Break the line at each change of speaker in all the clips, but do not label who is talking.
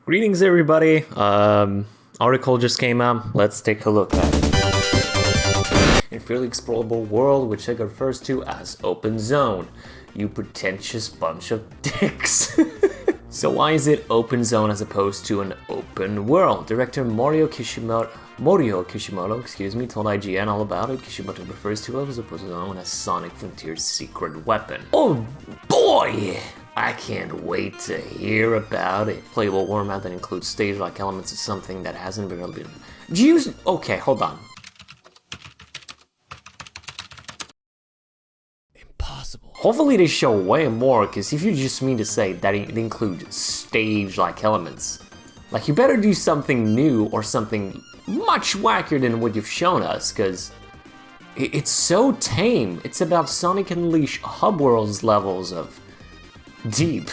Greetings, everybody. Article just came out. Let's take a look at it. In fairly explorable world, which Sega refers to as open zone. You pretentious bunch of dicks. So why is it open zone as opposed to an open world? Director Morio Kishimoto, told IGN all about it. Kishimoto refers to it as opposed to known as Sonic Frontier's secret weapon. Oh boy! I can't wait to hear about it. Playable format that includes stage-like elements is something that hasn't been really been... Okay, hold on. Impossible. Hopefully they show way more, because if you just mean to say that it includes stage-like elements, like you better do something new or something much wackier than what you've shown us, because it's so tame. It's about Sonic Unleashed Hub Worlds levels of deep.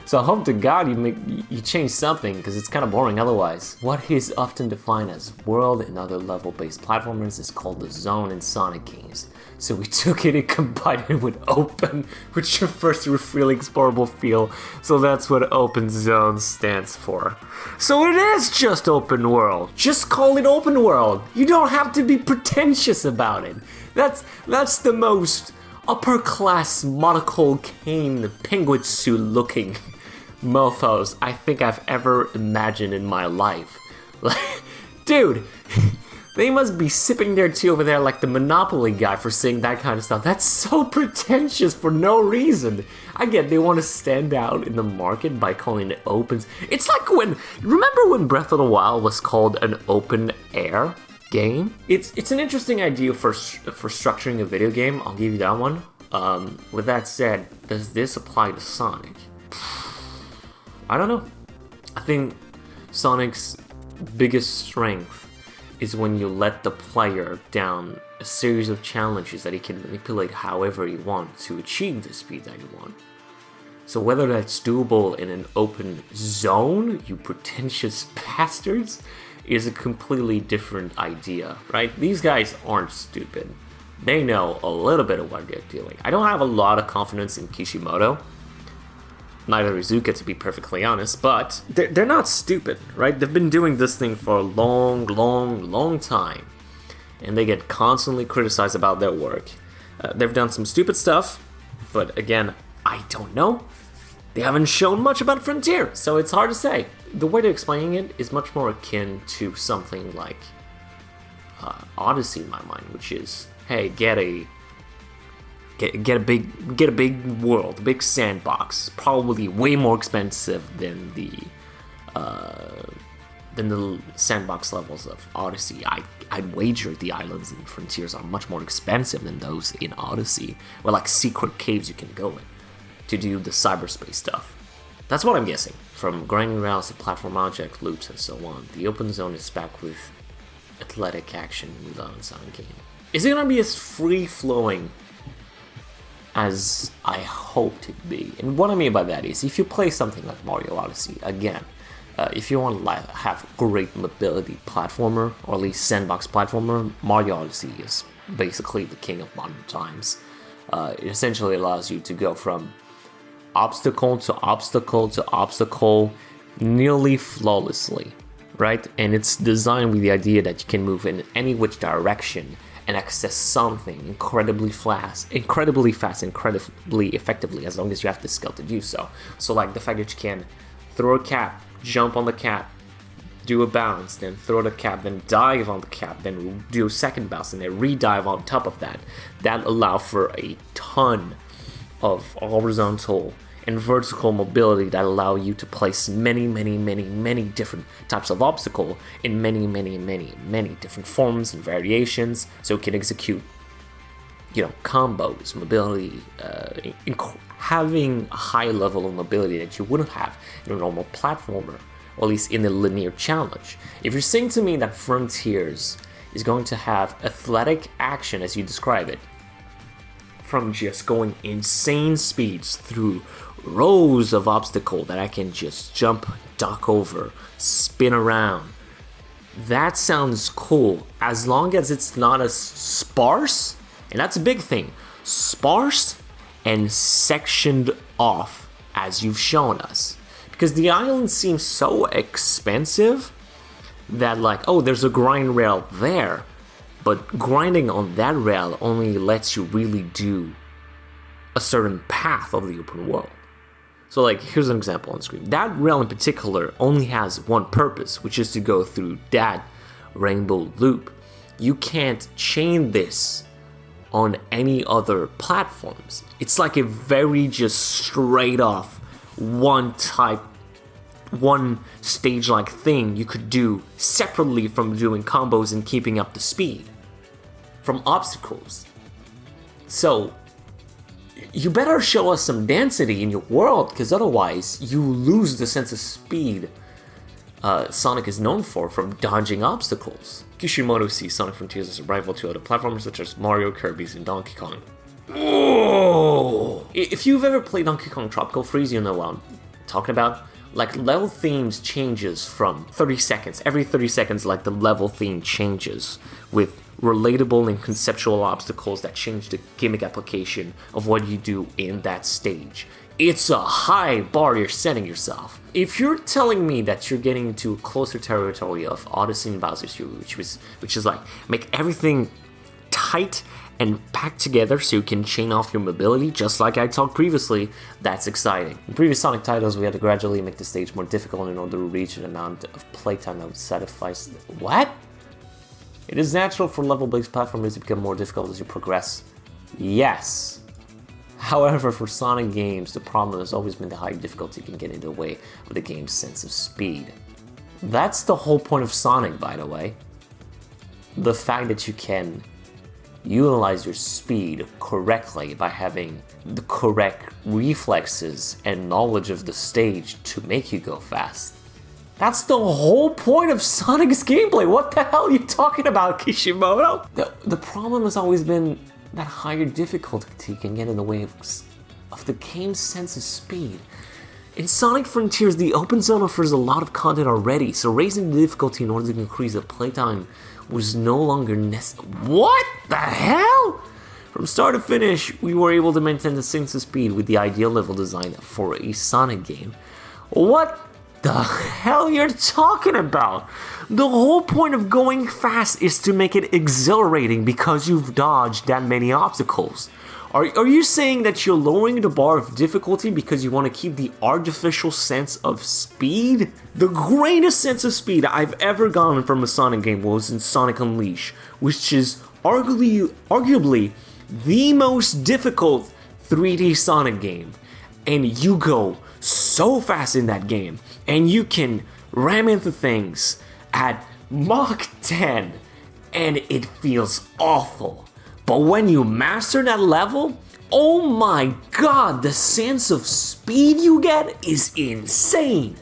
So I hope to God you change something, because it's kind of boring otherwise. What is often defined as world and other level-based platformers is called the zone in Sonic games. So we took it and combined it with open, which refers to a freely explorable feel. So that's what open zone stands for. So it is just open world. Just call it open world. You don't have to be pretentious about it. That's the most upper-class monocle cane penguin suit looking mofos I think I've ever imagined in my life. Like, dude, they must be sipping their tea over there like the Monopoly guy for saying that kind of stuff. That's so pretentious for no reason. I get they want to stand out in the market by calling it opens. It's like remember when Breath of the Wild was called an open air game? It's an interesting idea for structuring a video game. I'll give you that one. With that said, does this apply to Sonic? I don't know. I think Sonic's biggest strength is when you let the player down a series of challenges that he can manipulate however he wants to achieve the speed that you want. So whether that's doable in an open zone, you pretentious bastards, is a completely different idea, right? These guys aren't stupid. They know a little bit of what they're doing. I don't have a lot of confidence in Kishimoto. Neither Izuka, to be perfectly honest, but they're not stupid, right? They've been doing this thing for a long time. And they get constantly criticized about their work. They've done some stupid stuff, but again, I don't know. They haven't shown much about Frontier, so it's hard to say. The way they're explaining it is much more akin to something like Odyssey in my mind, which is, hey, get a big world, a big sandbox, probably way more expensive than the sandbox levels of Odyssey. I'd wager the islands in Frontiers are much more expensive than those in Odyssey, where like secret caves you can go in to do the cyberspace stuff. That's what I'm guessing. From grinding rounds to platform object loops and so on, the open zone is back with athletic action we love in Sonic game. Is it gonna be as free-flowing as I hoped it'd be? And what I mean by that is, if you play something like Mario Odyssey, again, if you want to have great mobility platformer, or at least sandbox platformer, Mario Odyssey is basically the king of modern times. It essentially allows you to go from obstacle to obstacle to obstacle nearly flawlessly, right? And it's designed with the idea that you can move in any which direction and access something incredibly fast, incredibly effectively, as long as you have the skill to do so. So like the fact that you can throw a cap, jump on the cap, do a bounce, then throw the cap, then dive on the cap, then do a second bounce, and then re-dive on top of that. That allow for a ton of horizontal and vertical mobility that allow you to place many different types of obstacle in many different forms and variations, so it can execute, combos, mobility, having a high level of mobility that you wouldn't have in a normal platformer, or at least in a linear challenge. If you're saying to me that Frontiers is going to have athletic action as you describe it, from just going insane speeds through rows of obstacle that I can just jump, duck over, spin around, that sounds cool, as long as it's not as sparse, and that's a big thing, sparse and sectioned off as you've shown us. Because the island seems so expensive that like, oh, there's a grind rail there, but grinding on that rail only lets you really do a certain path of the open world. So like, here's an example on screen. That rail in particular only has one purpose, which is to go through that rainbow loop. You can't chain this on any other platforms. It's like a very just straight off one stage like thing you could do separately from doing combos and keeping up the speed from obstacles. So you better show us some density in your world, because otherwise you lose the sense of speed Sonic is known for from dodging obstacles. Kishimoto sees Sonic Frontiers as a rival to other platformers such as Mario, Kirby's, and Donkey Kong. Oh! If you've ever played Donkey Kong Tropical Freeze, you know what I'm talking about. Like, level themes changes from 30 seconds. Every 30 seconds, like, the level theme changes with relatable and conceptual obstacles that change the gimmick application of what you do in that stage. It's a high bar you're setting yourself. If you're telling me that you're getting into a closer territory of Odyssey and Bowser's Fury, which is like, make everything tight and packed together so you can chain off your mobility, just like I talked previously, that's exciting. In previous Sonic titles, we had to gradually make the stage more difficult in order to reach an amount of playtime that would satisfy... What? It is natural for level-based platformers to become more difficult as you progress. Yes. However, for Sonic games, the problem has always been the high difficulty can get in the way of the game's sense of speed. That's the whole point of Sonic, by the way. The fact that you can utilize your speed correctly by having the correct reflexes and knowledge of the stage to make you go fast. That's the whole point of Sonic's gameplay. What the hell are you talking about, Kishimoto? The problem has always been that higher difficulty can get in the way of the game's sense of speed. In Sonic Frontiers, the open zone offers a lot of content already, so raising the difficulty in order to increase the playtime was no longer necessary. What the hell? From start to finish, we were able to maintain the sense of speed with the ideal level design for a Sonic game. What the hell you're talking about? The whole point of going fast is to make it exhilarating because you've dodged that many obstacles. Are you saying that you're lowering the bar of difficulty because you want to keep the artificial sense of speed? The greatest sense of speed I've ever gotten from a Sonic game was in Sonic Unleashed, which is arguably the most difficult 3D Sonic game. And you go so fast in that game, and you can ram into things at Mach 10, and it feels awful. But when you master that level, oh my god, the sense of speed you get is insane.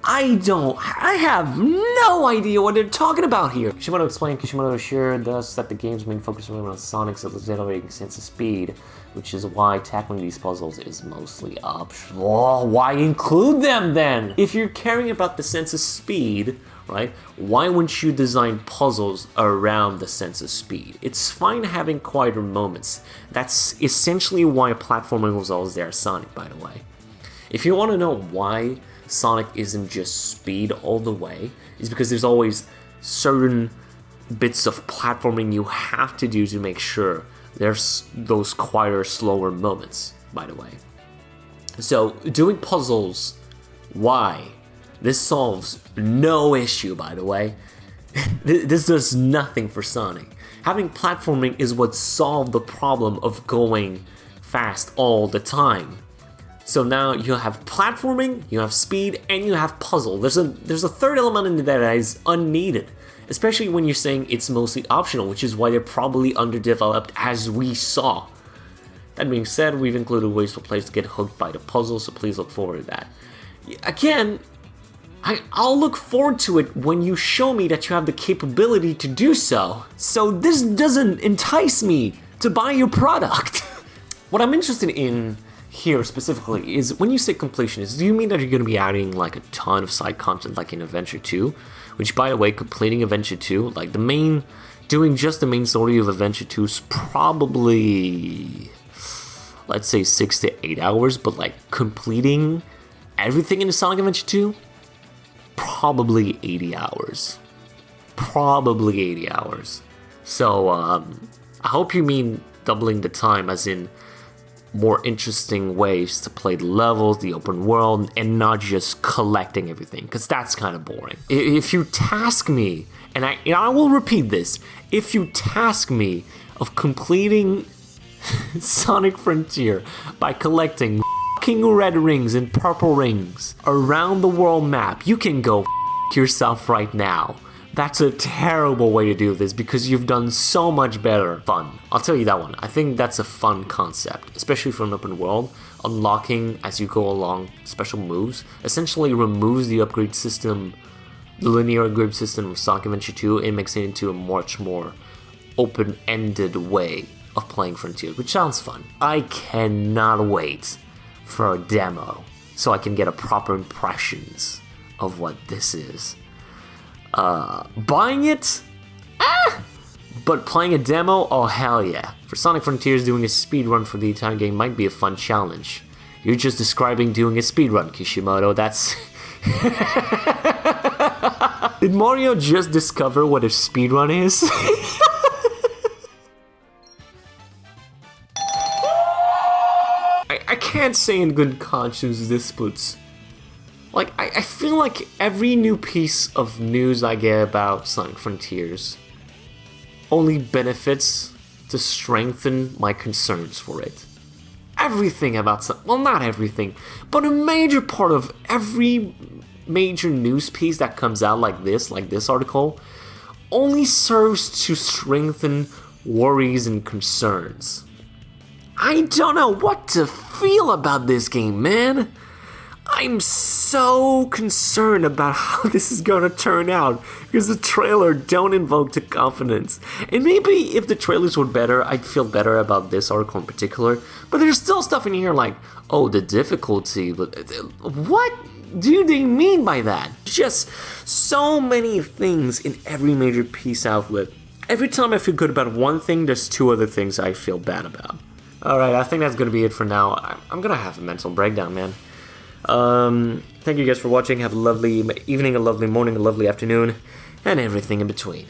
I have no idea what they're talking about here. Kishimoto explained Kishimoto assured us that the game's main focus was on Sonic's exhilarating sense of speed, which is why tackling these puzzles is mostly optional. Why include them then? If you're caring about the sense of speed, right, why wouldn't you design puzzles around the sense of speed? It's fine having quieter moments. That's essentially why platforming was always there, Sonic, by the way. If you want to know why Sonic isn't just speed all the way, is because there's always certain bits of platforming you have to do to make sure there's those quieter, slower moments, by the way. So, doing puzzles, why? This solves no issue, by the way. This does nothing for Sonic. Having platforming is what solved the problem of going fast all the time. So now you have platforming, you have speed, and you have puzzle. There's a third element in there that is unneeded, especially when you're saying it's mostly optional, which is why they're probably underdeveloped, as we saw. That being said, we've included ways for players to get hooked by the puzzle, so please look forward to that. Again, I'll look forward to it when you show me that you have the capability to do so. So this doesn't entice me to buy your product. What I'm interested in here specifically is when you say completionist, do you mean that you're going to be adding like a ton of side content like in Adventure 2? Which, by the way, completing Adventure 2, like doing just the main story of Adventure 2 is probably, let's say 6 to 8 hours, but like completing everything in Sonic Adventure 2? Probably 80 hours. Probably 80 hours. So, I hope you mean doubling the time, as in more interesting ways to play the levels, the open world, and not just collecting everything, because that's kind of boring. If you task me, and I will repeat this, if you task me of completing Sonic Frontier by collecting fucking red rings and purple rings around the world map, you can go yourself right now. That's a terrible way to do this because you've done so much better. Fun. I'll tell you that one. I think that's a fun concept, especially for an open world. Unlocking as you go along special moves essentially removes the upgrade system, the linear upgrade system of Sonic Adventure 2, and makes it into a much more open-ended way of playing Frontier, which sounds fun. I cannot wait for a demo so I can get a proper impressions of what this is. Buying it? But playing a demo? Oh hell yeah. For Sonic Frontiers, doing a speedrun for the entire game might be a fun challenge. You're just describing doing a speedrun, Kishimoto, that's... Did Mario just discover what a speedrun is? I can't say in good conscience this puts... Like, I feel like every new piece of news I get about Sonic Frontiers only benefits to strengthen my concerns for it. Everything about Sonic, well, not everything, but a major part of every major news piece that comes out like this article, only serves to strengthen worries and concerns. I don't know what to feel about this game, man. I'm so concerned about how this is gonna turn out because the trailer don't invoke the confidence. And maybe if the trailers were better, I'd feel better about this article in particular. But there's still stuff in here like, oh, the difficulty. But what do they mean by that? Just so many things in every major piece outlet. Every time I feel good about one thing, there's two other things I feel bad about. Alright, I think that's gonna be it for now. I'm gonna have a mental breakdown, man. Thank you guys for watching. Have a lovely evening, a lovely morning, a lovely afternoon, and everything in between.